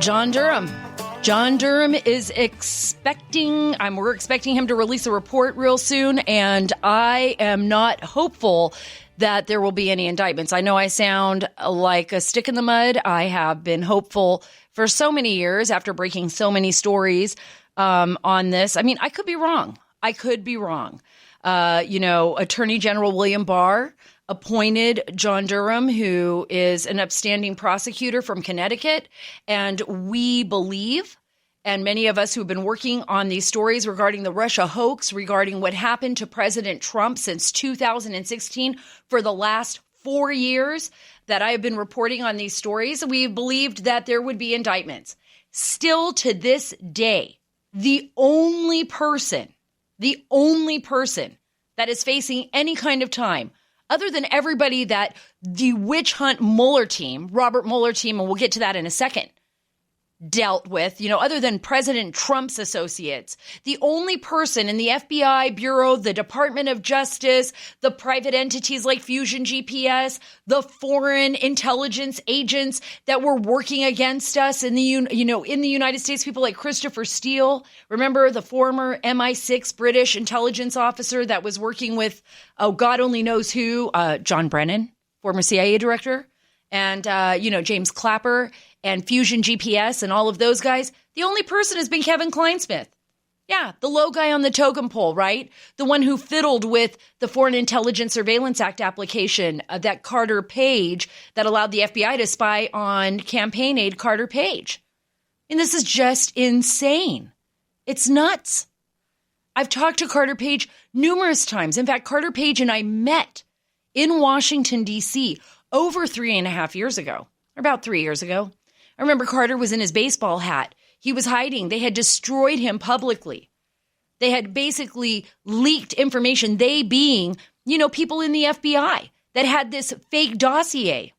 John Durham. John Durham is we're expecting him to release a report real soon, and I am not hopeful that there will be any indictments. I know I sound like a stick in the mud. I have been hopeful for so many years after breaking so many stories on this. I mean, I could be wrong. Attorney General William Barr appointed John Durham, who is an upstanding prosecutor from Connecticut. And we believe, and many of us who have been working on these stories regarding the Russia hoax, regarding what happened to President Trump since 2016, for the last 4 years that I have been reporting on these stories, we believed that there would be indictments. Still to this day, the only person that is facing any kind of time, other than everybody that the witch hunt Mueller team, Robert Mueller team, and we'll get to that in a second, dealt with, other than President Trump's associates, the only person in the FBI bureau, the Department of Justice, the private entities like Fusion GPS, the foreign intelligence agents that were working against us in the, in the United States, people like Christopher Steele, remember the former MI6 British intelligence officer that was working with, God only knows who, John Brennan, former CIA director, and, James Clapper, and Fusion GPS and all of those guys. The only person has been Kevin Kleinsmith. Yeah, the low guy on the totem pole, right? The one who fiddled with the Foreign Intelligence Surveillance Act application, that Carter Page, that allowed the FBI to spy on campaign aide Carter Page. And this is just insane. It's nuts. I've talked to Carter Page numerous times. In fact, Carter Page and I met in Washington, D.C. over 3.5 years ago, or about 3 years ago. I remember Carter was in his baseball hat. He was hiding. They had destroyed him publicly. They had basically leaked information, they being, people in the FBI that had this fake dossier.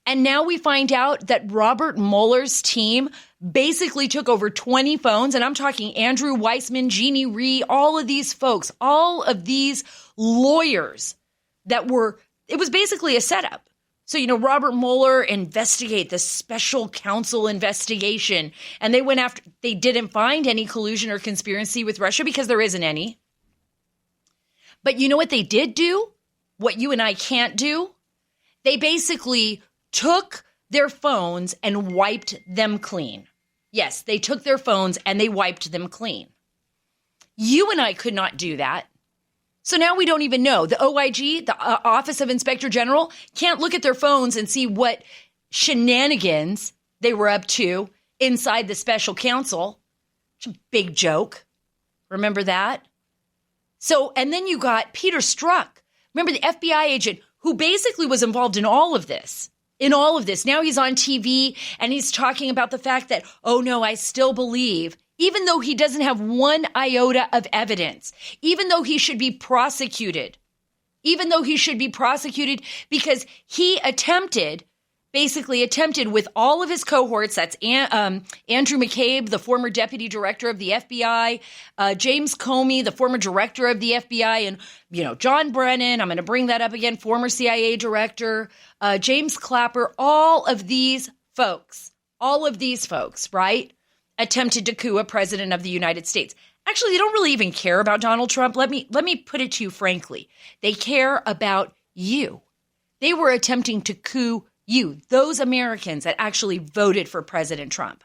And now we find out that Robert Mueller's team basically took over 20 phones. And I'm talking Andrew Weissman, Jeannie Rhee, all of these folks, all of these lawyers it was basically a setup. So, Robert Mueller investigate the special counsel investigation, and they didn't find any collusion or conspiracy with Russia because there isn't any. But you know what they did do? What you and I can't do? They basically took their phones and wiped them clean. Yes, they took their phones and they wiped them clean. You and I could not do that. So now we don't even know. The OIG, the Office of Inspector General, can't look at their phones and see what shenanigans they were up to inside the special counsel. It's a big joke. Remember that? So, and then you got Peter Strzok. Remember the FBI agent who basically was involved in all of this. Now he's on TV and he's talking about the fact that, oh no, I still believe, even though he doesn't have one iota of evidence, even though he should be prosecuted because he attempted with all of his cohorts, that's Andrew McCabe, the former deputy director of the FBI, James Comey, the former director of the FBI, and, John Brennan, I'm going to bring that up again, former CIA director, James Clapper, all of these folks, right? Attempted to coup a president of the United States. Actually, they don't really even care about Donald Trump. Let me put it to you frankly. They care about you. They were attempting to coup you, those Americans that actually voted for President Trump.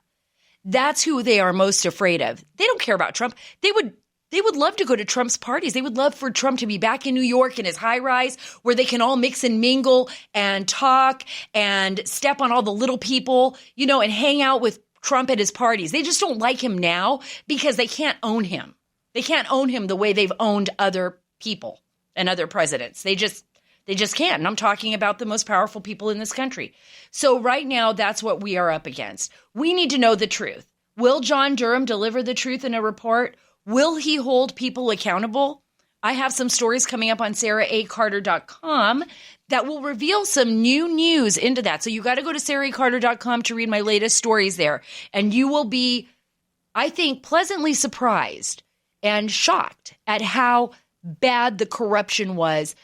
That's who they are most afraid of. They don't care about Trump. They would love to go to Trump's parties. They would love for Trump to be back in New York in his high rise where they can all mix and mingle and talk and step on all the little people, and hang out with Trump at his parties. They just don't like him now because they can't own him. They can't own him the way they've owned other people and other presidents. They just can't. And I'm talking about the most powerful people in this country. So right now, that's what we are up against. We need to know the truth. Will John Durham deliver the truth in a report? Will he hold people accountable? I have some stories coming up on SaraACarter.com that will reveal some new news into that. So you got to go to SaraACarter.com to read my latest stories there. And you will be, I think, pleasantly surprised and shocked at how bad the corruption was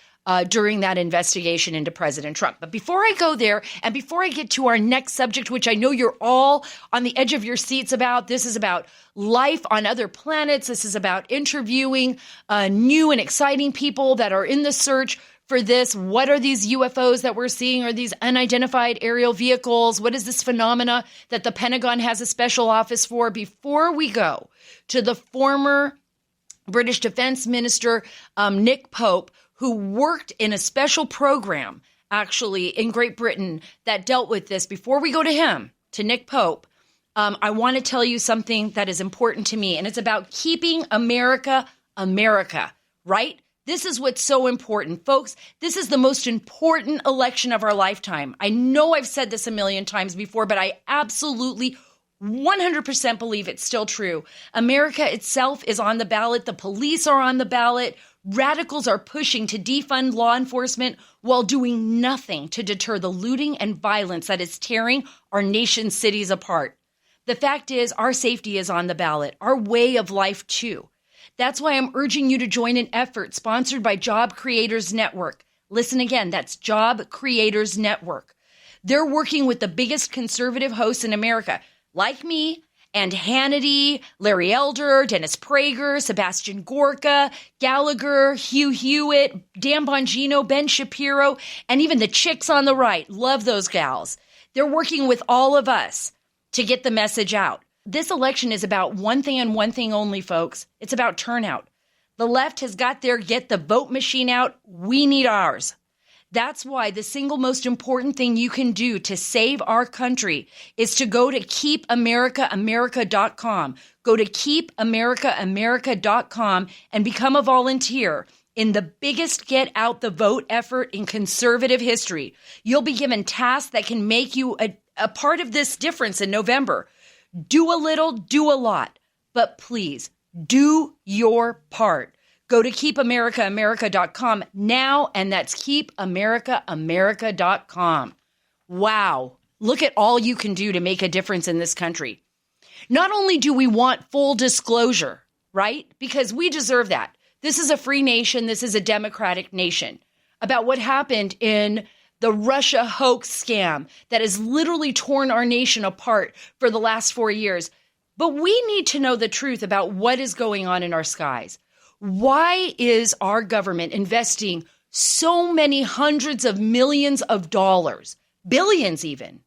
during that investigation into President Trump. But before I go there, and before I get to our next subject, which I know you're all on the edge of your seats about, this is about life on other planets. This is about interviewing new and exciting people that are in the search for this. What are these UFOs that we're seeing? Are these unidentified aerial vehicles? What is this phenomena that the Pentagon has a special office for? Before we go to the former British Defense Minister, Nick Pope, who worked in a special program, actually, in Great Britain that dealt with this. Before we go to him, to Nick Pope, I want to tell you something that is important to me, and it's about keeping America, America, right? This is what's so important, folks. This is the most important election of our lifetime. I know I've said this a million times before, but I absolutely 100% believe it's still true. America itself is on the ballot. The police are on the ballot. Radicals are pushing to defund law enforcement while doing nothing to deter the looting and violence that is tearing our nation's cities apart. The fact is, our safety is on the ballot, our way of life too. That's why I'm urging you to join an effort sponsored by Job Creators Network. Listen again, that's Job Creators Network. They're working with the biggest conservative hosts in America, like me, and Hannity, Larry Elder, Dennis Prager, Sebastian Gorka, Gallagher, Hugh Hewitt, Dan Bongino, Ben Shapiro, and even the chicks on the right. Love those gals. They're working with all of us to get the message out. This election is about one thing and one thing only, folks. It's about turnout. The left has got their get the vote machine out. We need ours. That's why the single most important thing you can do to save our country is to go to keepamericaamerica.com. Go to keepamericaamerica.com and become a volunteer in the biggest get out the vote effort in conservative history. You'll be given tasks that can make you a part of this difference in November. Do a little, do a lot, but please do your part. Go to keepamericaamerica.com now, and that's keepamericaamerica.com. Wow. Look at all you can do to make a difference in this country. Not only do we want full disclosure, right? Because we deserve that. This is a free nation. This is a democratic nation. About what happened in the Russia hoax scam that has literally torn our nation apart for the last 4 years. But we need to know the truth about what is going on in our skies. Why is our government investing so many hundreds of millions of dollars, billions even,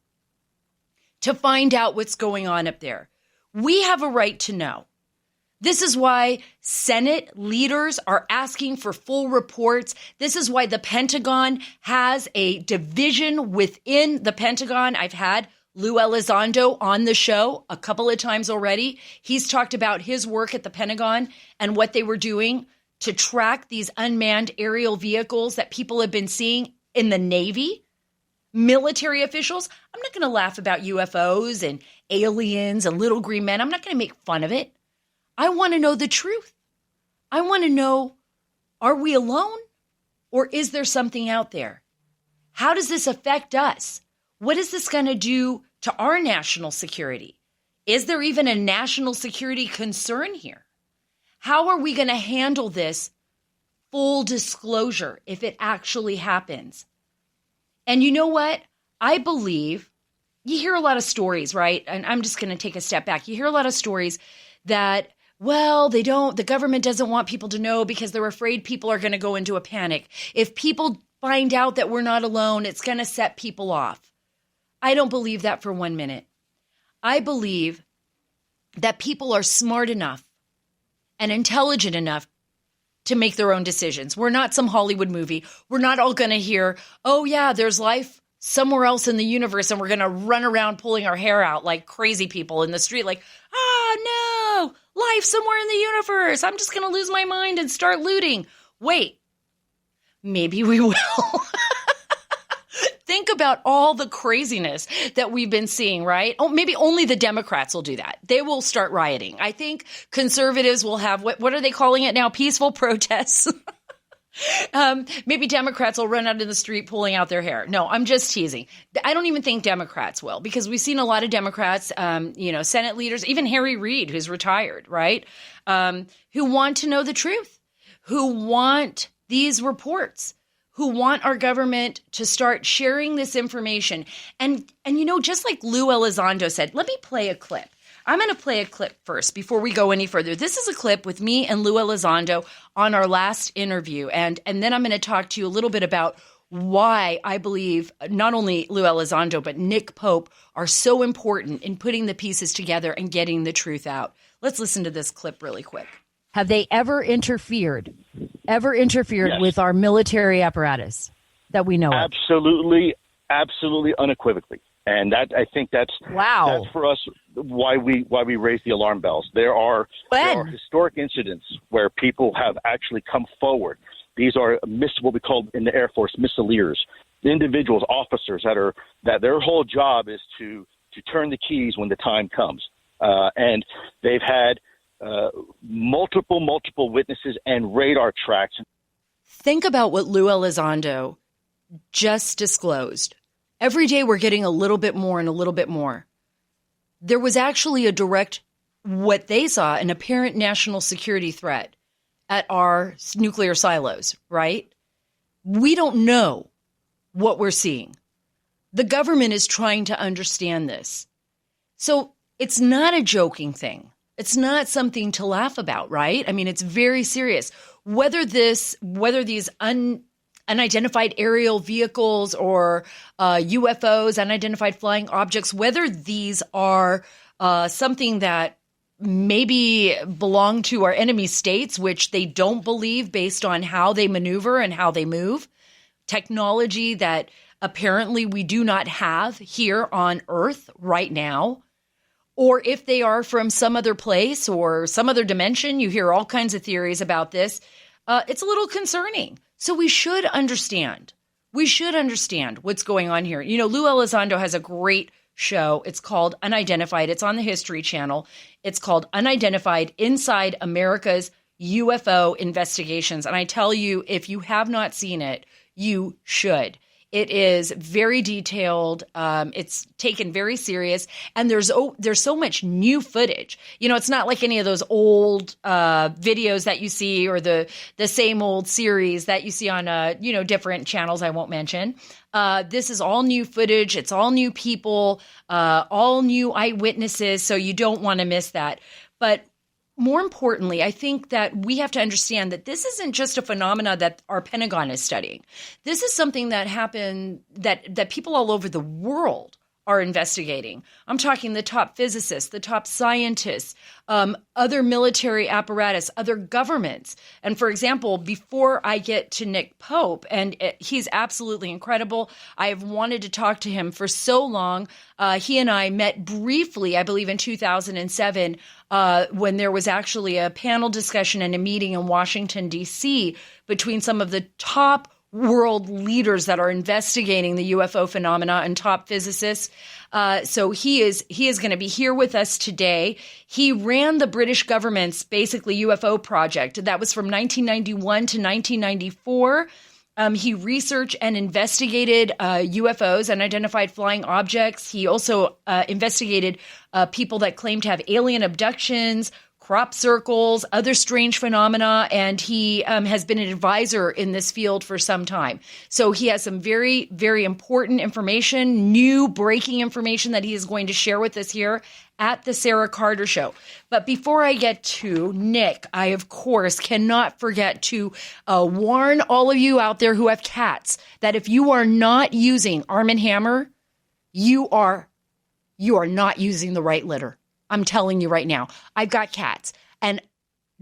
to find out what's going on up there? We have a right to know. This is why Senate leaders are asking for full reports. This is why the Pentagon has a division within the Pentagon. I've had Lou Elizondo on the show a couple of times already. He's talked about his work at the Pentagon and what they were doing to track these unmanned aerial vehicles that people have been seeing in the Navy. Military officials. I'm not going to laugh about UFOs and aliens and little green men. I'm not going to make fun of it. I want to know the truth. I want to know, are we alone or is there something out there? How does this affect us? What is this going to do to our national security? Is there even a national security concern here? How are we going to handle this full disclosure if it actually happens? And you know what? I believe you hear a lot of stories, right? And I'm just going to take a step back. You hear a lot of stories that, well, the government doesn't want people to know because they're afraid people are going to go into a panic. If people find out that we're not alone, it's going to set people off. I don't believe that for 1 minute. I believe that people are smart enough and intelligent enough to make their own decisions. We're not some Hollywood movie. We're not all going to hear, oh yeah, there's life somewhere else in the universe, and we're going to run around pulling our hair out like crazy people in the street, like, no, life somewhere in the universe. I'm just going to lose my mind and start looting. Wait, maybe we will. Think about all the craziness that we've been seeing, right? Oh, maybe only the Democrats will do that. They will start rioting. I think conservatives will have, what are they calling it now? Peaceful protests. Maybe Democrats will run out in the street pulling out their hair. No, I'm just teasing. I don't even think Democrats will, because we've seen a lot of Democrats, Senate leaders, even Harry Reid, who's retired, right? Who want to know the truth, who want these reports, who want our government to start sharing this information. And just like Lou Elizondo said, let me play a clip. I'm going to play a clip first before we go any further. This is a clip with me and Lou Elizondo on our last interview. And then I'm going to talk to you a little bit about why I believe not only Lou Elizondo, but Nick Pope are so important in putting the pieces together and getting the truth out. Let's listen to this clip really quick. Have they ever interfered Yes. with our military apparatus that we know of? Absolutely, unequivocally. And I think that's for us why we raise the alarm bells. There are historic incidents where people have actually come forward. These are what we call in the Air Force missileers, individuals, officers that their whole job is to turn the keys when the time comes. And they've had multiple witnesses and radar tracks. Think about what Lou Elizondo just disclosed. Every day we're getting a little bit more and a little bit more. There was actually what they saw, an apparent national security threat at our nuclear silos, right? We don't know what we're seeing. The government is trying to understand this. So it's not a joking thing. It's not something to laugh about, right? I mean, it's very serious. Whether these unidentified aerial vehicles or UFOs, unidentified flying objects, whether these are something that maybe belong to our enemy states, which they don't believe based on how they maneuver and how they move, technology that apparently we do not have here on Earth right now, or if they are from some other place or some other dimension. You hear all kinds of theories about this. It's a little concerning. So we should understand. We should understand what's going on here. You know, Lou Elizondo has a great show. It's called Unidentified. It's on the History Channel. It's called Unidentified: Inside America's UFO Investigations. And I tell you, if you have not seen it, you should. It is very detailed. It's taken very serious, and there's so much new footage. You know, it's not like any of those old videos that you see, or the same old series that you see on different channels I won't mention. This is all new footage. It's all new people, all new eyewitnesses. So you don't want to miss that. But more importantly, I think that we have to understand that this isn't just a phenomena that our Pentagon is studying. This is something that happened that people all over the world are investigating. I'm talking the top physicists, the top scientists, other military apparatus, other governments. And for example, before I get to Nick Pope, and he's absolutely incredible. I have wanted to talk to him for so long. He and I met briefly, I believe in 2007, when there was actually a panel discussion and a meeting in Washington, D.C. between some of the top world leaders that are investigating the UFO phenomena and top physicists. So he is going to be here with us today. He ran the British government's basically UFO project. That was from 1991 to 1994. He researched and investigated UFOs, unidentified flying objects. He also investigated people that claim to have alien abductions, crop circles, other strange phenomena, and he has been an advisor in this field for some time. So he has some very, very important information, new breaking information that he is going to share with us here at the Sara Carter Show. But before I get to Nick, I, of course, cannot forget to warn all of you out there who have cats that if you are not using Arm & Hammer, you are not using the right litter. I'm telling you right now, I've got cats, and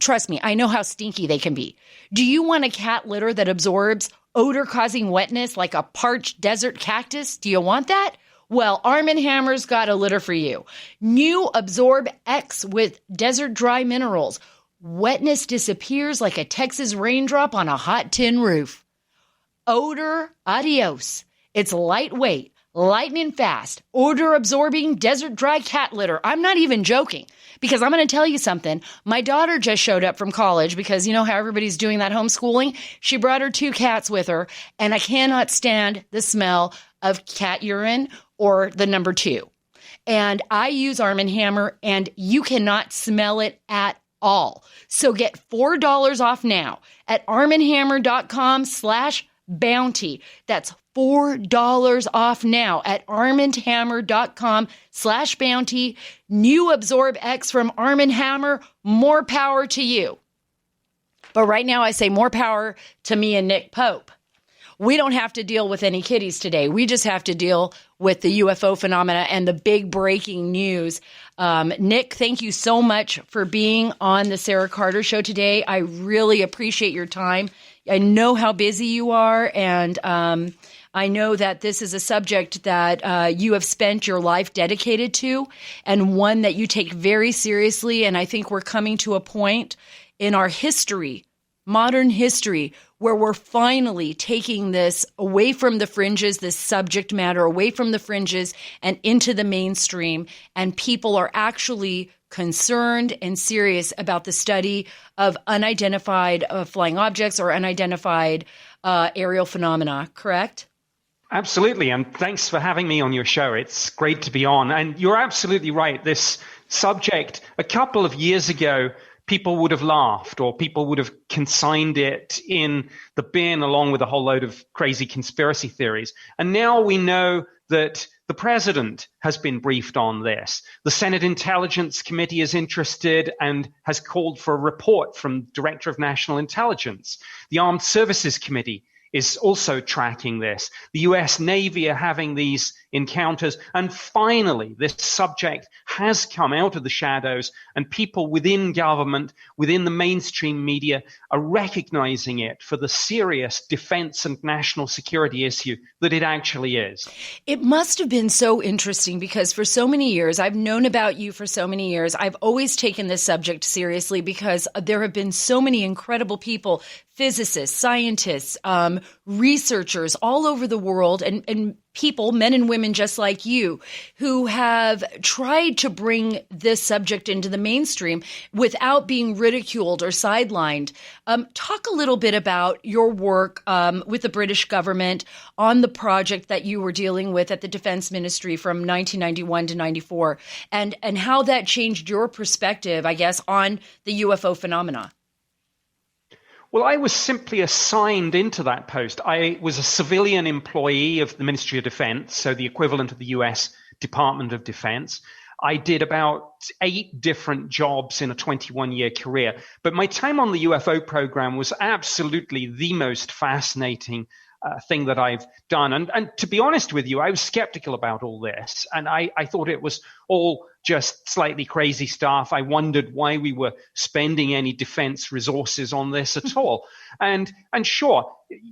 trust me, I know how stinky they can be. Do you want a cat litter that absorbs odor-causing wetness like a parched desert cactus? Do you want that? Well, Arm & Hammer's got a litter for you. New Absorb X with desert dry minerals. Wetness disappears like a Texas raindrop on a hot tin roof. Odor adios. It's lightweight, lightning fast, odor-absorbing, desert-dry cat litter. I'm not even joking, because I'm going to tell you something. My daughter just showed up from college because you know how everybody's doing that homeschooling? She brought her 2 cats with her, and I cannot stand the smell of cat urine or the number 2. And I use Arm & Hammer, and you cannot smell it at all. So get $4 off now at armandhammer.com/ Bounty. That's $4 off now at armandhammer.com/bounty. New Absorb X from Arm & Hammer. More power to you. But right now I say more power to me and Nick Pope. We don't have to deal with any kitties today. We just have to deal with the UFO phenomena and the big breaking news. Nick, thank you so much for being on the Sara Carter Show today. I really appreciate your time. I know how busy you are, and I know that this is a subject that you have spent your life dedicated to, and one that you take very seriously. And I think we're coming to a point in our history, modern history, where we're finally taking this away from the fringes, this subject matter away from the fringes and into the mainstream. And people are actually concerned and serious about the study of unidentified flying objects or unidentified aerial phenomena, correct? Absolutely. And thanks for having me on your show. It's great to be on. And you're absolutely right. This subject, a couple of years ago, people would have laughed, or people would have consigned it in the bin along with a whole load of crazy conspiracy theories. And now we know that the president has been briefed on this. The Senate Intelligence Committee is interested and has called for a report from Director of National Intelligence. The Armed Services Committee is also tracking this. The US Navy are having these encounters. And finally, this subject has come out of the shadows, and people within government, within the mainstream media, are recognizing it for the serious defense and national security issue that it actually is. It must have been so interesting, because for so many years, I've known about you for so many years. I've always taken this subject seriously because there have been so many incredible people, physicists, scientists, researchers all over the world, and people, men and women just like you, who have tried to bring this subject into the mainstream without being ridiculed or sidelined. Talk a little bit about your work with the British government on the project that you were dealing with at the Defense Ministry from 1991 to 94, and how that changed your perspective, I guess, on the UFO phenomena. Well, I was simply assigned into that post. I was a civilian employee of the Ministry of Defense, so the equivalent of the US Department of Defense. I did about 8 different jobs in a 21-year career. But my time on the UFO program was absolutely the most fascinating thing that I've done. And to be honest with you, I was skeptical about all this. And I thought it was all just slightly crazy stuff. I wondered why we were spending any defense resources on this at all. And sure,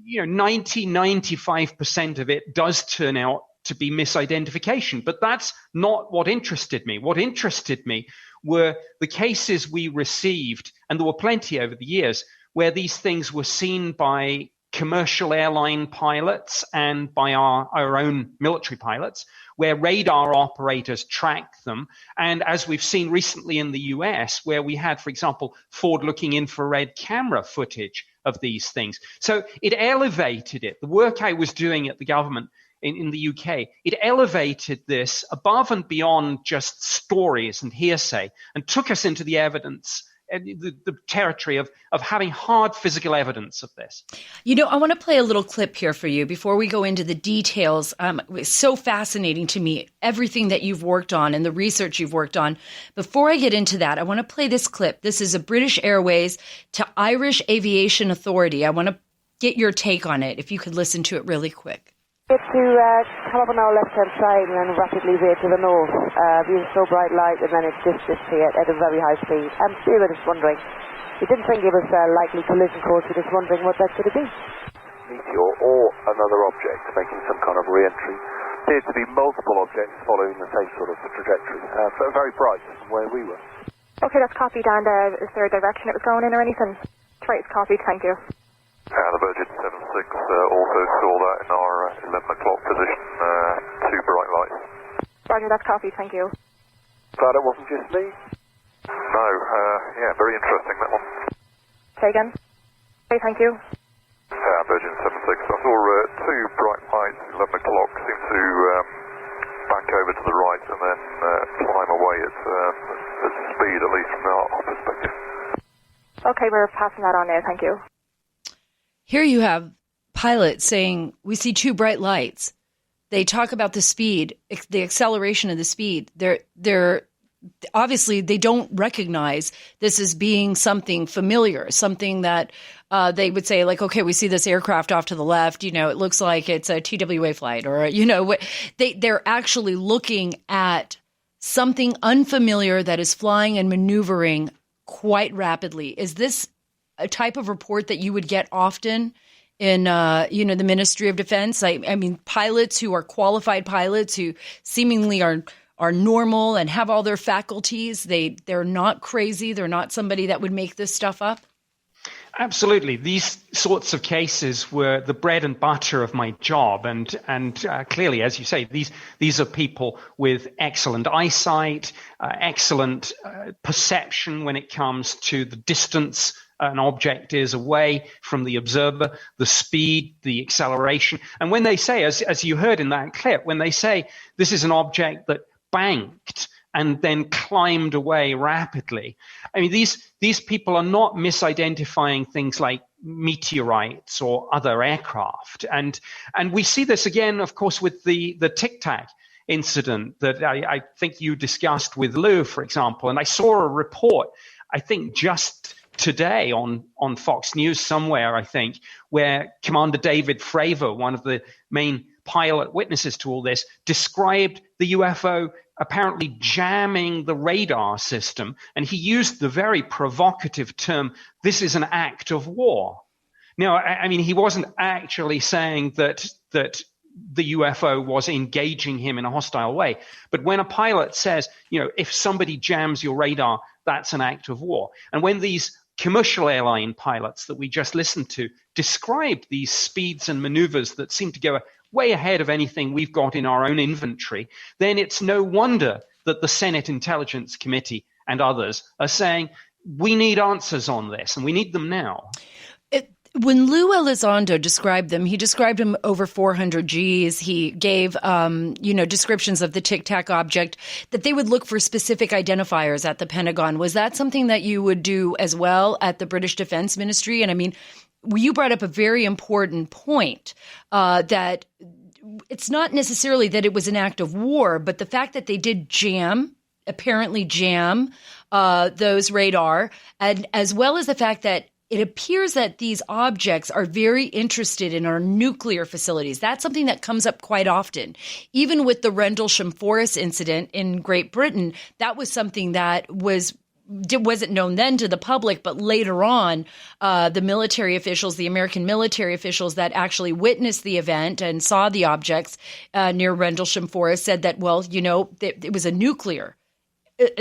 95% of it does turn out to be misidentification. But that's not what interested me. What interested me were the cases we received, and there were plenty over the years, where these things were seen by commercial airline pilots and by our own military pilots, where radar operators track them. And as we've seen recently in the US, where we had, for example, forward-looking infrared camera footage of these things. So it elevated it. The work I was doing at the government in the UK, it elevated this above and beyond just stories and hearsay, and took us into the evidence, the territory of having hard physical evidence of this. I want to play a little clip here for you before we go into the details. It's so fascinating to me, everything that you've worked on and the research you've worked on. Before I get into that, I want to play this clip. This is a British Airways to Irish Aviation Authority. I want to get your take on it, if you could listen to it really quick. To come up on our left-hand side and then rapidly veer to the north, being so bright light, and then it just disappeared at a very high speed. We were just wondering. We didn't think it was a likely collision course. We're just wondering what that could have been. Meteor or another object making some kind of re-entry. Appeared to be multiple objects following the same sort of trajectory. Very bright from where we were. Okay, that's copied. And is there a direction it was going in or anything? Right, it's copied. Thank you. The Virgin 76 also saw that in our 11 o'clock position, 2 bright lights. Roger, that's copied, thank you. Glad it wasn't just me? No, very interesting, that one. Say again? Okay, thank you. Virgin 76, I saw 2 bright lights, 11 o'clock, seemed to back over to the right and then climb away at speed, at least from our perspective. Okay, we're passing that on now, thank you. Here you have pilot saying, we see two bright lights. They talk about the speed, the acceleration of the speed. They're obviously they don't recognize this as being something familiar, something that they would say like, okay, we see this aircraft off to the left. You know, it looks like it's a TWA flight, or you know, they're actually looking at something unfamiliar that is flying and maneuvering quite rapidly. Is this a type of report that you would get often in, the Ministry of Defense? I mean, pilots who are qualified pilots who seemingly are normal and have all their faculties. They're not crazy. They're not somebody that would make this stuff up. Absolutely. These sorts of cases were the bread and butter of my job. And clearly, as you say, these are people with excellent eyesight, excellent perception when it comes to the distance an object is away from the observer, the speed, the acceleration. And when they say, as you heard in that clip, when they say this is an object that banked and then climbed away rapidly, I mean, these people are not misidentifying things like meteorites or other aircraft. And we see this again, of course, with the tic-tac incident that I think you discussed with Lou, for example. And I saw a report, I think just today on Fox News somewhere, I think, where Commander David Fravor, one of the main pilot witnesses to all this, described the UFO apparently jamming the radar system. And he used the very provocative term, this is an act of war. Now, I mean, he wasn't actually saying that the UFO was engaging him in a hostile way. But when a pilot says, if somebody jams your radar, that's an act of war. And when these commercial airline pilots that we just listened to described these speeds and maneuvers that seem to go way ahead of anything we've got in our own inventory, then it's no wonder that the Senate Intelligence Committee and others are saying, we need answers on this, and we need them now. When Lou Elizondo described them, he described them over 400 Gs. He gave, descriptions of the tic-tac object, that they would look for specific identifiers at the Pentagon. Was that something that you would do as well at the British Defense Ministry? And I mean, you brought up a very important point, that it's not necessarily that it was an act of war, but the fact that they did apparently jam those radar, and as well as the fact that it appears that these objects are very interested in our nuclear facilities. That's something that comes up quite often. Even with the Rendlesham Forest incident in Great Britain, that was something that wasn't known then to the public, but later on, the military officials, the American military officials that actually witnessed the event and saw the objects near Rendlesham Forest said that, it was a nuclear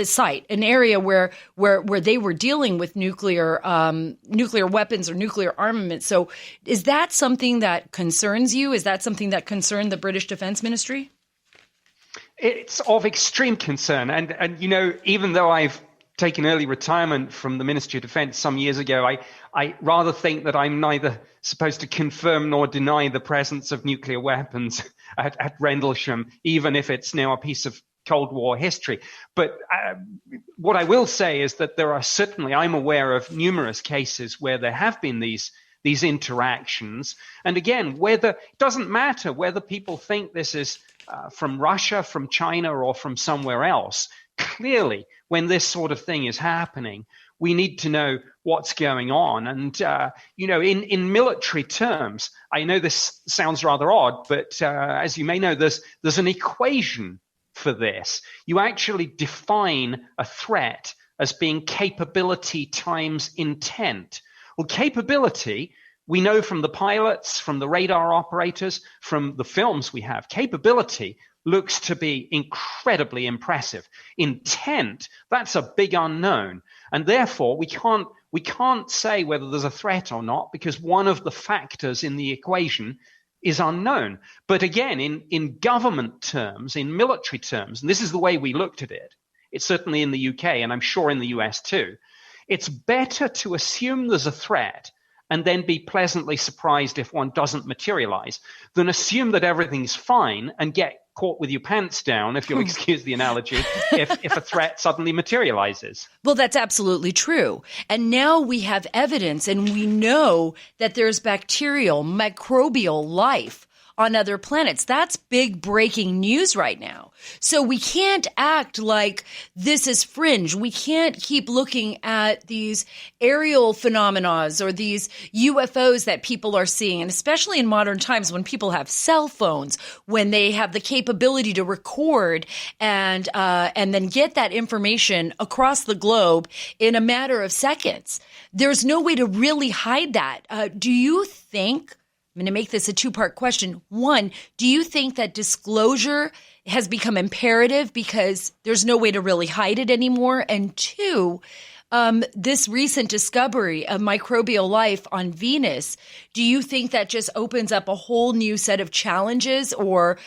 site, an area where they were dealing with nuclear weapons or nuclear armament. So is that something that concerns you? Is that something that concerned the British Defense Ministry? It's of extreme concern. And even though I've taken early retirement from the Ministry of Defense some years ago, I rather think that I'm neither supposed to confirm nor deny the presence of nuclear weapons at Rendlesham, even if it's now a piece of Cold War history. But what I will say is that there are certainly, I'm aware of numerous cases where there have been these interactions. And again, it doesn't matter whether people think this is from Russia, from China, or from somewhere else. Clearly, when this sort of thing is happening, we need to know what's going on. And, in military terms, I know this sounds rather odd, but as you may know, there's an equation for this. You actually define a threat as being capability times intent. Well, capability, we know from the pilots, from the radar operators, from the films we have, capability looks to be incredibly impressive. Intent, that's a big unknown. And therefore, we can't say whether there's a threat or not, because one of the factors in the equation is unknown. But again, in government terms, in military terms, and this is the way we looked at it, it's certainly in the UK, and I'm sure in the US too, it's better to assume there's a threat and then be pleasantly surprised if one doesn't materialize, than assume that everything's fine and get caught with your pants down, if you'll excuse the analogy, if a threat suddenly materializes. Well, that's absolutely true. And now we have evidence, and we know that there's bacterial, microbial life on other planets. That's big breaking news right now. So we can't act like this is fringe. We can't keep looking at these aerial phenomena or these UFOs that people are seeing, and especially in modern times when people have cell phones, when they have the capability to record and then get that information across the globe in a matter of seconds. There's no way to really hide that. Do you think, I'm going to make this a two-part question. One, do you think that disclosure has become imperative because there's no way to really hide it anymore? And two, this recent discovery of microbial life on Venus, do you think that just opens up a whole new set of challenges, or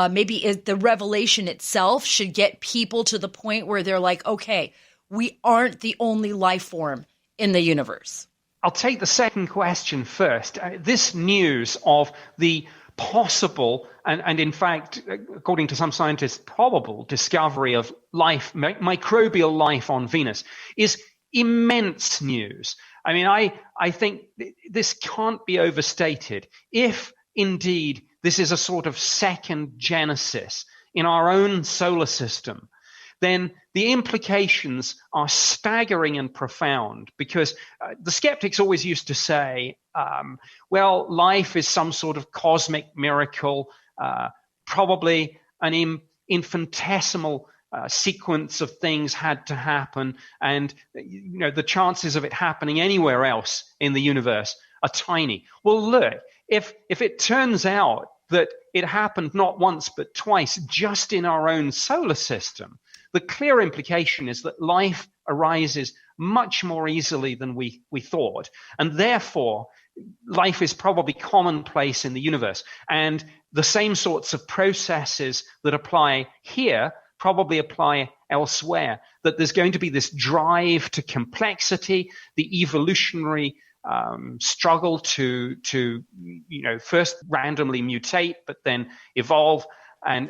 maybe the revelation itself should get people to the point where they're like, okay, we aren't the only life form in the universe? I'll take the second question first. This news of the possible and in fact, according to some scientists, probable discovery of life, microbial life on Venus is immense news. I mean, I think this can't be overstated. If indeed this is a sort of second genesis in our own solar system, then the implications are staggering and profound, because the skeptics always used to say, well, life is some sort of cosmic miracle, probably an infinitesimal sequence of things had to happen, and the chances of it happening anywhere else in the universe are tiny. Well, look, if it turns out that it happened not once but twice just in our own solar system, the clear implication is that life arises much more easily than we thought, and therefore life is probably commonplace in the universe. And the same sorts of processes that apply here probably apply elsewhere, that there's going to be this drive to complexity, the evolutionary struggle to first randomly mutate, but then evolve, and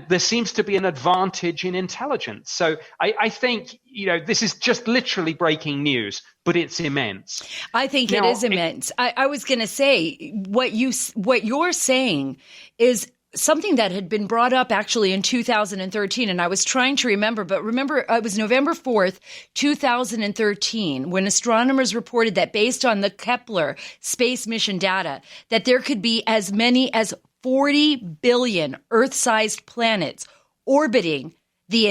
there seems to be an advantage in intelligence. So I think, this is just literally breaking news, but it's immense. I think it is immense. I was going to say, what you're saying is something that had been brought up actually in 2013, and I was trying to remember, but remember, it was November 4th, 2013, when astronomers reported that based on the Kepler space mission data, that there could be as many as 40 billion Earth-sized planets orbiting the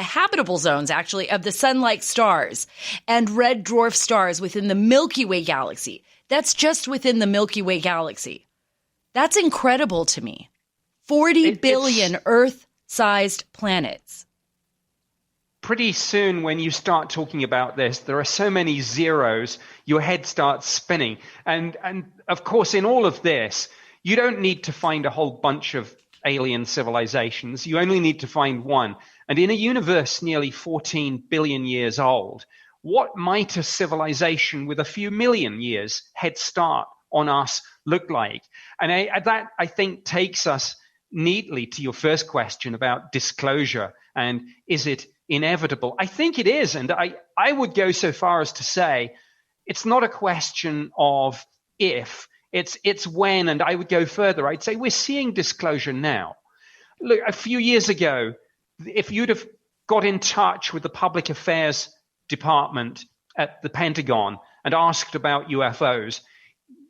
habitable zones, actually, of the sun-like stars and red dwarf stars within the Milky Way galaxy. That's just within the Milky Way galaxy. That's incredible to me. 40 billion Earth-sized planets. Pretty soon, when you start talking about this, there are so many zeros, your head starts spinning. And of course, in all of this, you don't need to find a whole bunch of alien civilizations. You only need to find one. And in a universe nearly 14 billion years old, what might a civilization with a few million years head start on us look like? And that, I think, takes us neatly to your first question about disclosure and is it inevitable? I think it is. And I would go so far as to say it's not a question of if, it's when, and I would go further. I'd say we're seeing disclosure now. Look, a few years ago, if you'd have got in touch with the public affairs department at the Pentagon and asked about UFOs,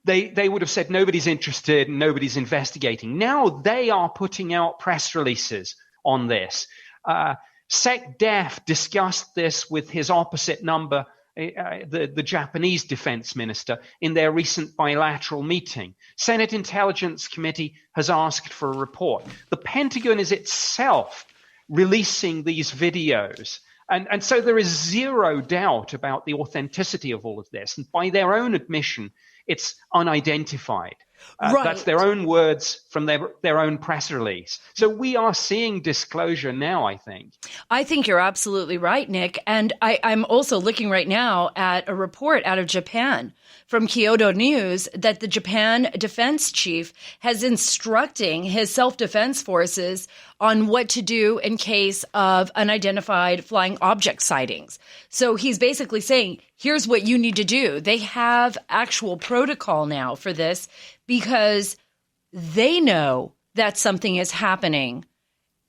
they would have said nobody's interested and nobody's investigating. Now they are putting out press releases on this. SecDef discussed this with his opposite number, the Japanese defense minister, in their recent bilateral meeting. Senate Intelligence Committee has asked for a report. The Pentagon is itself releasing these videos. And so there is zero doubt about the authenticity of all of this. And by their own admission, it's unidentified. Right. That's their own words from their own press release. So we are seeing disclosure now, I think. I think you're absolutely right, Nick. And I'm also looking right now at a report out of Japan from Kyoto News that the Japan defense chief has instructing his self-defense forces on what to do in case of unidentified flying object sightings. So he's basically saying, here's what you need to do. They have actual protocol now for this because they know that something is happening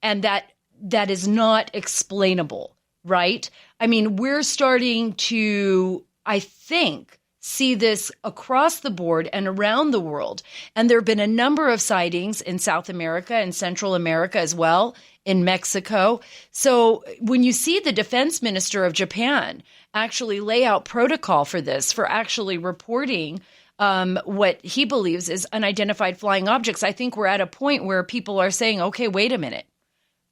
and that is not explainable, right? I mean, we're starting to, I think, see this across the board and around the world. And there have been a number of sightings in South America and Central America as well, in Mexico. So when you see the defense minister of Japan actually lay out protocol for this, for actually reporting what he believes is unidentified flying objects, I think we're at a point where people are saying, okay, wait a minute.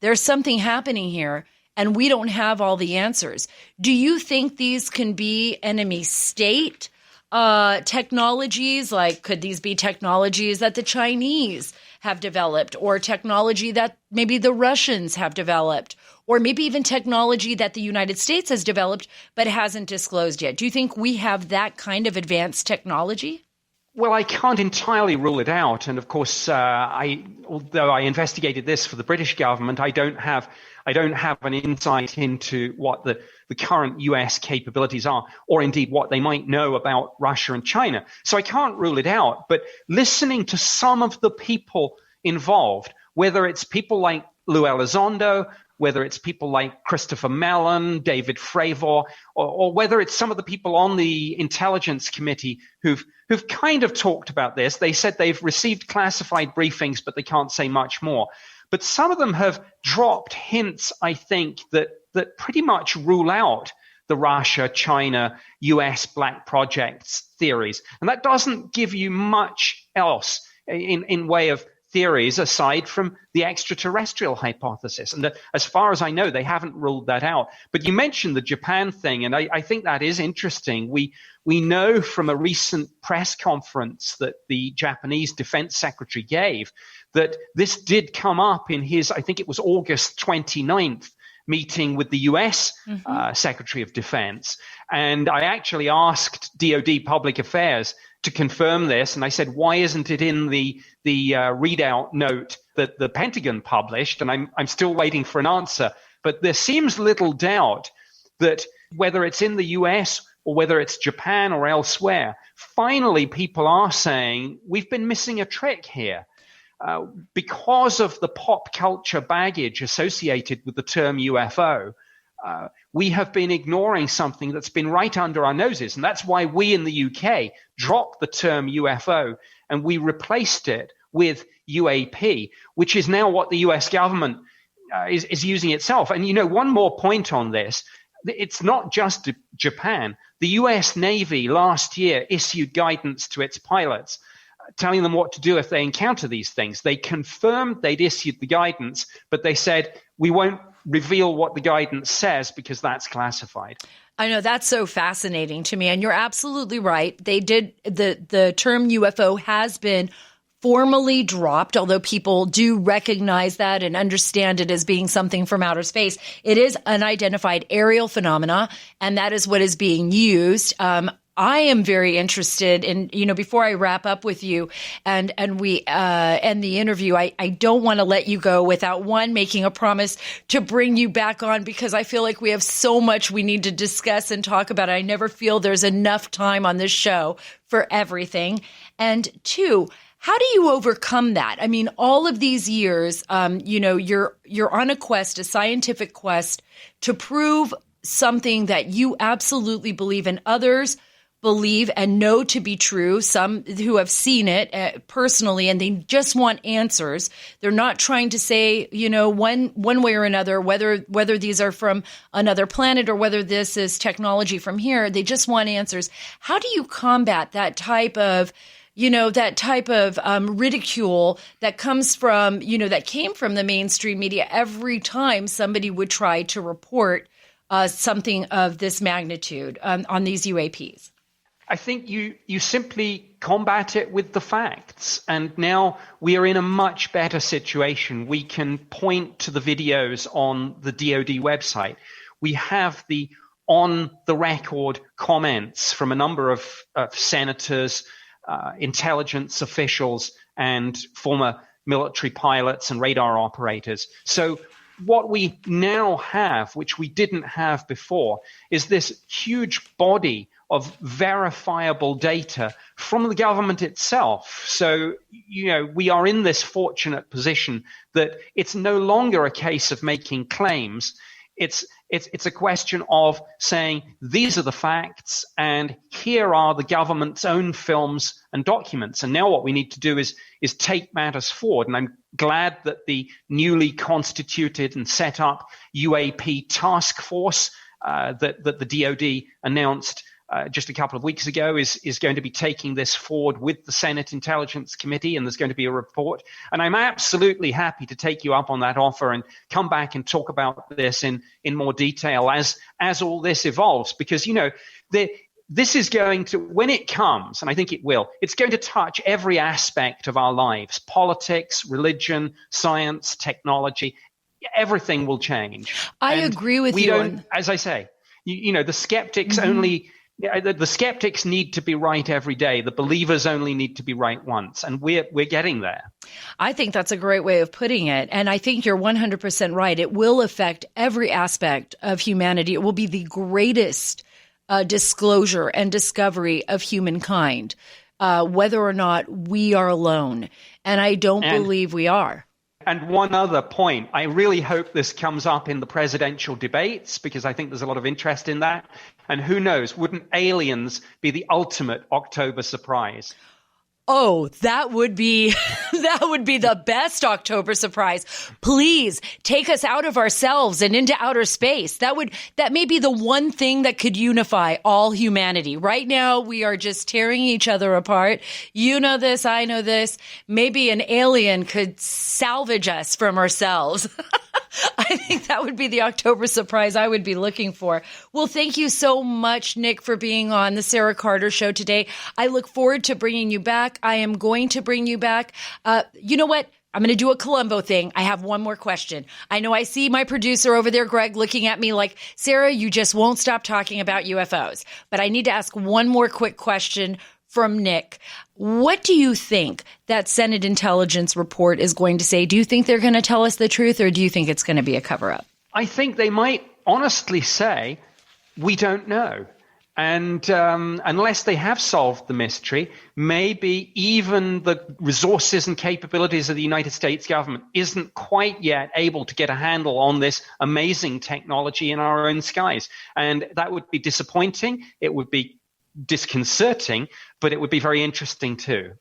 There's something happening here, and we don't have all the answers. Do you think these can be enemy state technologies? Like, could these be technologies that the Chinese have developed, or technology that maybe the Russians have developed, or maybe even technology that the United States has developed but hasn't disclosed yet? Do you think we have that kind of advanced technology? Well, I can't entirely rule it out. And of course, although I investigated this for the British government, I don't have an insight into what the current US capabilities are, or indeed what they might know about Russia and China. So I can't rule it out. But listening to some of the people involved, whether it's people like Lou Elizondo, whether it's people like Christopher Mellon, David Fravor, or whether it's some of the people on the Intelligence Committee who've kind of talked about this. They said they've received classified briefings, but they can't say much more. But some of them have dropped hints, I think, that pretty much rule out the Russia, China, US black projects theories. And that doesn't give you much else in way of theories aside from the extraterrestrial hypothesis. And as far as I know, they haven't ruled that out. But you mentioned the Japan thing, and I think that is interesting. We know from a recent press conference that the Japanese defense secretary gave that this did come up in his, I think it was August 29th, meeting with the US Secretary of Defense. And I actually asked DoD Public Affairs to confirm this. And I said, why isn't it in the readout note that the Pentagon published? And I'm still waiting for an answer. But there seems little doubt that whether it's in the US or whether it's Japan or elsewhere, finally people are saying we've been missing a trick here. Because of the pop culture baggage associated with the term UFO, we have been ignoring something that's been right under our noses. And that's why we in the UK dropped the term UFO and we replaced it with UAP, which is now what the US government is using itself. And, you know, one more point on this. It's not just Japan. The US Navy last year issued guidance to its pilots telling them what to do if they encounter these things. They confirmed they'd issued the guidance, but they said, we won't reveal what the guidance says because that's classified. I know, that's so fascinating to me. And you're absolutely right. They did, the term UFO has been formally dropped, although people do recognize that and understand it as being something from outer space. It is unidentified aerial phenomena, and that is what is being used. I am very interested in, you know, before I wrap up with you and we end the interview, I don't want to let you go without making a promise to bring you back on, because I feel like we have so much we need to discuss and talk about. I never feel there's enough time on this show for everything. And two, how do you overcome that? I mean, all of these years, you know, you're on a quest, a scientific quest to prove something that you absolutely believe in, others believe and know to be true, some who have seen it personally, and they just want answers. They're not trying to say, you know, one way or another, whether these are from another planet or whether this is technology from here. They just want answers. How do you combat that type of, you know, ridicule that comes from, you know, that came from the mainstream media every time somebody would try to report something of this magnitude on these UAPs? I think you simply combat it with the facts. And now we are in a much better situation. We can point to the videos on the DoD website. We have the on the record comments from a number of senators, intelligence officials, and former military pilots and radar operators. So what we now have, which we didn't have before, is this huge body of verifiable data from the government itself. So, we are in this fortunate position that it's no longer a case of making claims. It's a question of saying, these are the facts, and here are the government's own films and documents. And now what we need to do is take matters forward. And I'm glad that the newly constituted and set up UAP task force that the DoD announced just a couple of weeks ago is going to be taking this forward with the Senate Intelligence Committee, and there's going to be a report. And I'm absolutely happy to take you up on that offer and come back and talk about this in more detail as all this evolves, because, this is going to, when it comes, and I think it will, it's going to touch every aspect of our lives: politics, religion, science, technology. Everything will change. I agree with you. As I say, the skeptics only. The skeptics need to be right every day. The believers only need to be right once. And we're getting there. I think that's a great way of putting it. And I think you're 100% right. It will affect every aspect of humanity. It will be the greatest disclosure and discovery of humankind, whether or not we are alone. And I don't believe we are. And one other point, I really hope this comes up in the presidential debates, because I think there's a lot of interest in that. And who knows, wouldn't aliens be the ultimate October surprise? Oh, that would be the best October surprise. Please take us out of ourselves and into outer space. That may be the one thing that could unify all humanity. Right now, we are just tearing each other apart. You know this, I know this. Maybe an alien could salvage us from ourselves. I think that would be the October surprise I would be looking for. Well, thank you so much, Nick, for being on the Sarah Carter Show today. I look forward to bringing you back. I am going to bring you back. You know what? I'm going to do a Columbo thing. I have one more question. I know I see my producer over there, Greg, looking at me like, Sarah, you just won't stop talking about UFOs. But I need to ask one more quick question from Nick. What do you think that Senate intelligence report is going to say? Do you think they're going to tell us the truth, or do you think it's going to be a cover-up? I think they might honestly say, we don't know. And unless they have solved the mystery, maybe even the resources and capabilities of the United States government isn't quite yet able to get a handle on this amazing technology in our own skies. And that would be disappointing. It would be disconcerting, but it would be very interesting too.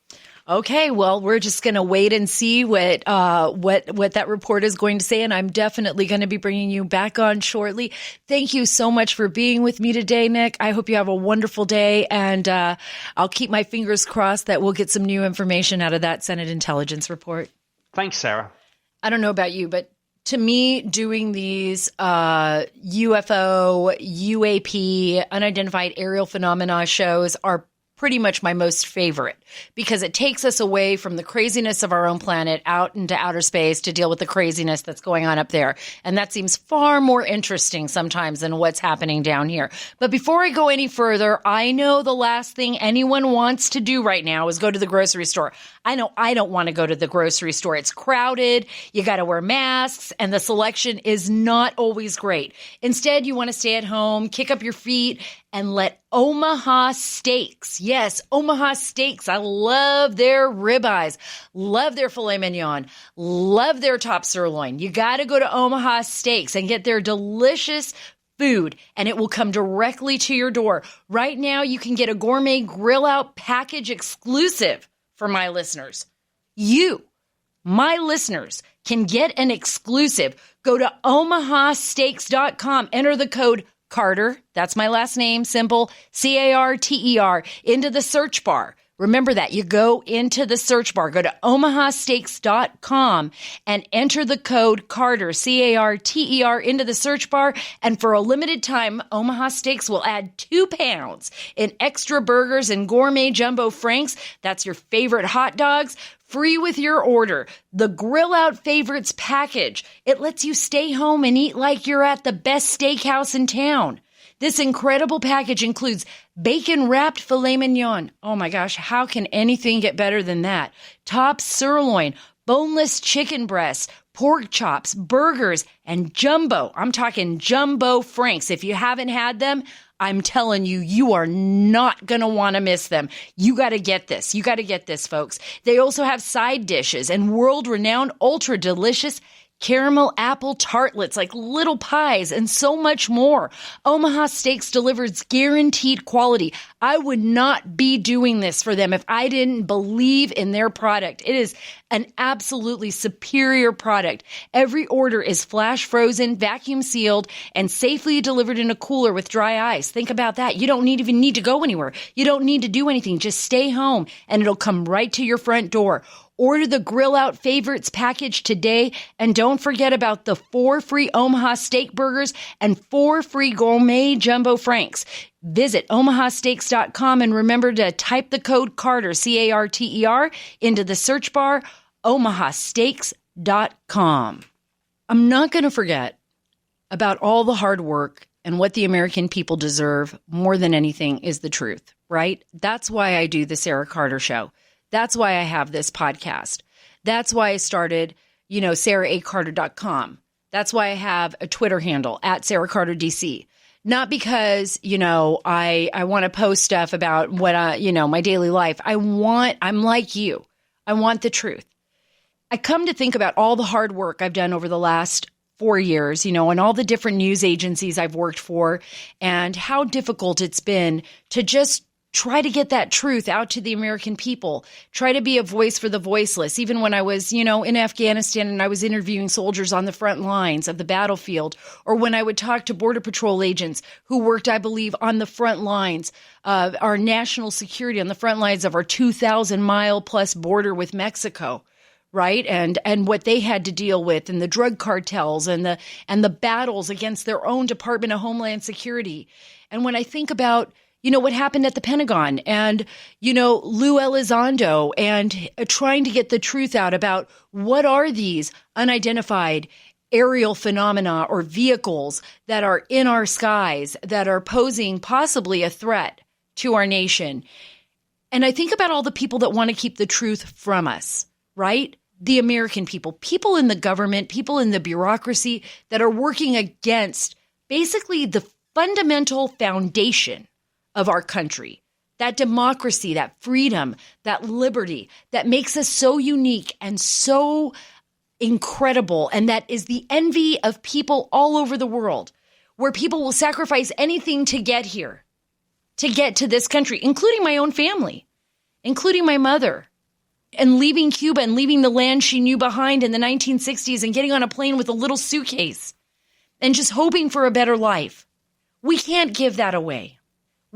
Okay, well, we're just going to wait and see what that report is going to say, and I'm definitely going to be bringing you back on shortly. Thank you so much for being with me today, Nick. I hope you have a wonderful day, and I'll keep my fingers crossed that we'll get some new information out of that Senate intelligence report. Thanks, Sarah. I don't know about you, but to me, doing these UFO, UAP, unidentified aerial phenomena shows are pretty much my most favorite, because it takes us away from the craziness of our own planet out into outer space to deal with the craziness that's going on up there. And that seems far more interesting sometimes than what's happening down here. But before I go any further, I know the last thing anyone wants to do right now is go to the grocery store. I know I don't want to go to the grocery store. It's crowded. You got to wear masks, and the selection is not always great. Instead, you want to stay at home, kick up your feet, and let Omaha Steaks. Yes, Omaha Steaks. I love their ribeyes, love their filet mignon, love their top sirloin. You got to go to Omaha Steaks and get their delicious food, and it will come directly to your door. Right now, you can get a gourmet grill out package exclusive for my listeners. You, my listeners, can get an exclusive. Go to omahasteaks.com. Enter the code Carter, that's my last name, simple, C-A-R-T-E-R, into the search bar. Remember that. You go into the search bar, go to omahasteaks.com and enter the code Carter, C-A-R-T-E-R, into the search bar. And for a limited time, Omaha Steaks will add 2 pounds in extra burgers and gourmet jumbo franks. That's your favorite hot dogs. Free with your order. The Grill Out Favorites package. It lets you stay home and eat like you're at the best steakhouse in town. This incredible package includes bacon-wrapped filet mignon. Oh my gosh, how can anything get better than that? Top sirloin, boneless chicken breasts, pork chops, burgers, and jumbo. I'm talking jumbo franks. If you haven't had them, I'm telling you, you are not going to want to miss them. You got to get this. You got to get this, folks. They also have side dishes and world-renowned, ultra-delicious caramel apple tartlets, like little pies, and so much more. Omaha Steaks delivers guaranteed quality. I would not be doing this for them if I didn't believe in their product. It is an absolutely superior product. Every order is flash frozen, vacuum sealed, and safely delivered in a cooler with dry ice. Think about that. You don't even need to go anywhere. You don't need to do anything. Just stay home and it'll come right to your front door. Order the Grill Out Favorites package today, and don't forget about the 4 free Omaha Steak Burgers and 4 free Gourmet Jumbo Franks. Visit omahasteaks.com and remember to type the code Carter, C-A-R-T-E-R, into the search bar, omahasteaks.com. I'm not going to forget about all the hard work and what the American people deserve more than anything is the truth, right? That's why I do the Sara Carter Show. That's why I have this podcast. That's why I started, SaraACarter.com. That's why I have a Twitter handle at SaraCarterDC. Not because, I want to post stuff about what, my daily life. I'm like you. I want the truth. I come to think about all the hard work I've done over the last 4 years, and all the different news agencies I've worked for and how difficult it's been to just try to get that truth out to the American people, try to be a voice for the voiceless. Even when I was, in Afghanistan and I was interviewing soldiers on the front lines of the battlefield, or when I would talk to Border Patrol agents who worked, I believe, on the front lines of our national security, on the front lines of our 2,000-mile plus border with Mexico, right? And what they had to deal with, and the drug cartels and the battles against their own Department of Homeland Security. And when I think about what happened at the Pentagon and, Lou Elizondo and trying to get the truth out about what are these unidentified aerial phenomena or vehicles that are in our skies that are posing possibly a threat to our nation. And I think about all the people that want to keep the truth from us, right? The American people in the government, people in the bureaucracy that are working against basically the fundamental foundation of our country, that democracy, that freedom, that liberty that makes us so unique and so incredible, and that is the envy of people all over the world, where people will sacrifice anything to get here, to get to this country, including my own family, including my mother, and leaving Cuba and leaving the land she knew behind in the 1960s and getting on a plane with a little suitcase and just hoping for a better life. We can't give that away.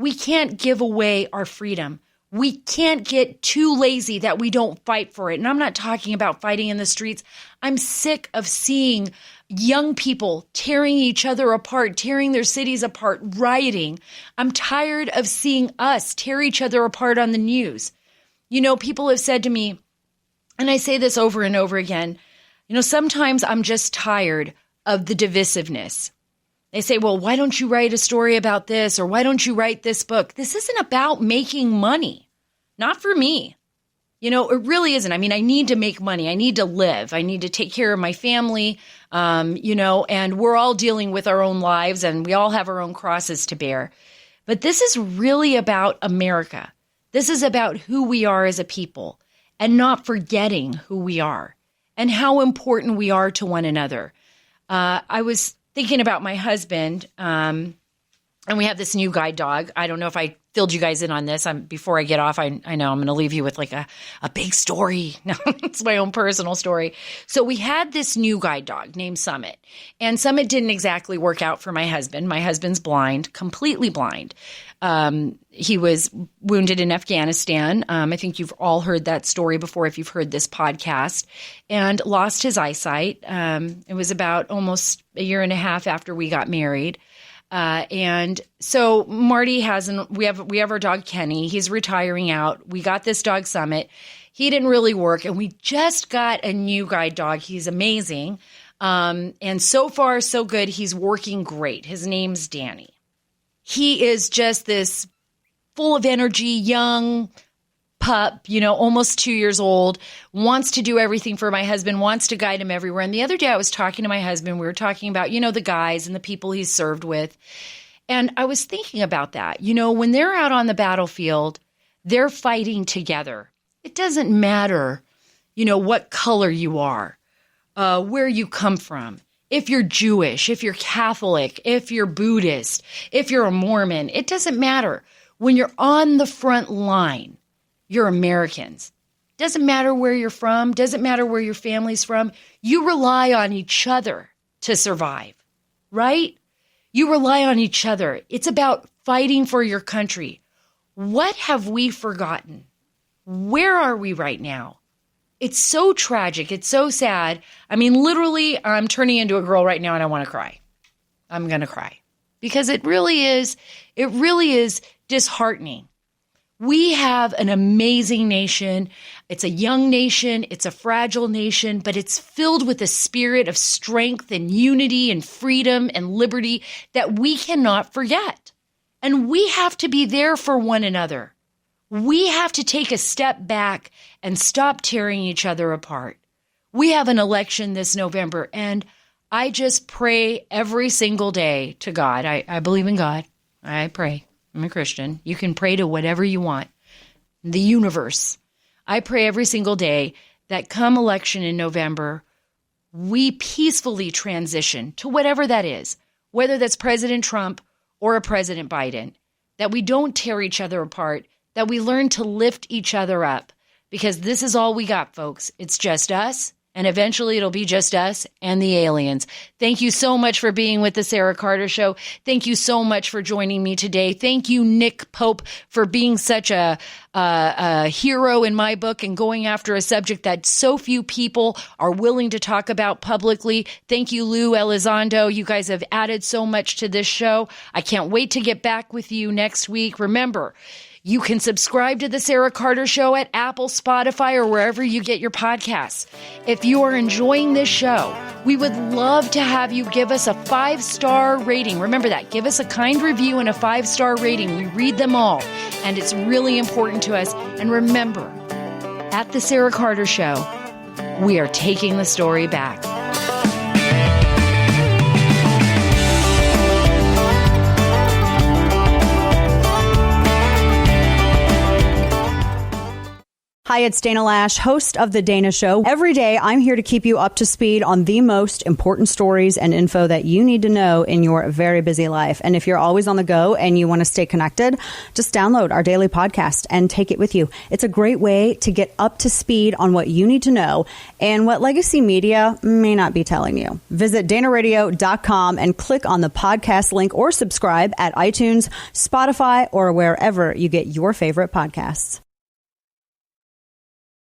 We can't give away our freedom. We can't get too lazy that we don't fight for it. And I'm not talking about fighting in the streets. I'm sick of seeing young people tearing each other apart, tearing their cities apart, rioting. I'm tired of seeing us tear each other apart on the news. People have said to me, and I say this over and over again, sometimes I'm just tired of the divisiveness. They say, well, why don't you write a story about this? Or why don't you write this book? This isn't about making money. Not for me. It really isn't. I mean, I need to make money. I need to live. I need to take care of my family, and we're all dealing with our own lives and we all have our own crosses to bear. But this is really about America. This is about who we are as a people and not forgetting who we are and how important we are to one another. I was thinking about my husband, and we have this new guide dog. I don't know if I filled you guys in on this. Before I get off, I know I'm going to leave you with like a big story. No, it's my own personal story. So we had this new guide dog named Summit, and Summit didn't exactly work out for my husband. My husband's blind, completely blind. He was wounded in Afghanistan. I think you've all heard that story before if you've heard this podcast, and lost his eyesight. It was about almost a year and a half after we got married. And so Marty we have our dog Kenny. He's retiring out. We got this dog Summit. He didn't really work, and we just got a new guide dog. He's amazing. And so far so good. He's working great. His name's Danny. He is just this full of energy, young pup, almost 2 years old, wants to do everything for my husband, wants to guide him everywhere. And the other day I was talking to my husband. We were talking about, the guys and the people he's served with. And I was thinking about that. When they're out on the battlefield, they're fighting together. It doesn't matter, what color you are, where you come from. If you're Jewish, if you're Catholic, if you're Buddhist, if you're a Mormon, it doesn't matter. When you're on the front line, you're Americans. Doesn't matter where you're from, doesn't matter where your family's from. You rely on each other to survive, right? You rely on each other. It's about fighting for your country. What have we forgotten? Where are we right now? It's so tragic. It's so sad. I mean, literally, I'm turning into a girl right now and I want to cry. I'm going to cry because it really is disheartening. We have an amazing nation. It's a young nation. It's a fragile nation, but it's filled with a spirit of strength and unity and freedom and liberty that we cannot forget. And we have to be there for one another. We have to take a step back and stop tearing each other apart. We have an election this November, and I just pray every single day to God. I believe in God. I pray. I'm a Christian. You can pray to whatever you want. The universe. I pray every single day that come election in November, we peacefully transition to whatever that is, whether that's President Trump or a President Biden, that we don't tear each other apart, that we learn to lift each other up, because this is all we got, folks. It's just us, and eventually it'll be just us and the aliens. Thank you so much for being with the Sara Carter Show. Thank you so much for joining me today. Thank you, Nick Pope, for being such a hero in my book and going after a subject that so few people are willing to talk about publicly. Thank you, Lou Elizondo. You guys have added so much to this show. I can't wait to get back with you next week. Remember, you can subscribe to The Sara Carter Show at Apple, Spotify, or wherever you get your podcasts. If you are enjoying this show, we would love to have you give us a 5-star rating. Remember that. Give us a kind review and a 5-star rating. We read them all, and it's really important to us. And remember, at The Sara Carter Show, we are taking the story back. Hi, it's Dana Lash, host of The Dana Show. Every day, I'm here to keep you up to speed on the most important stories and info that you need to know in your very busy life. And if you're always on the go and you want to stay connected, just download our daily podcast and take it with you. It's a great way to get up to speed on what you need to know and what legacy media may not be telling you. Visit danaradio.com and click on the podcast link or subscribe at iTunes, Spotify, or wherever you get your favorite podcasts.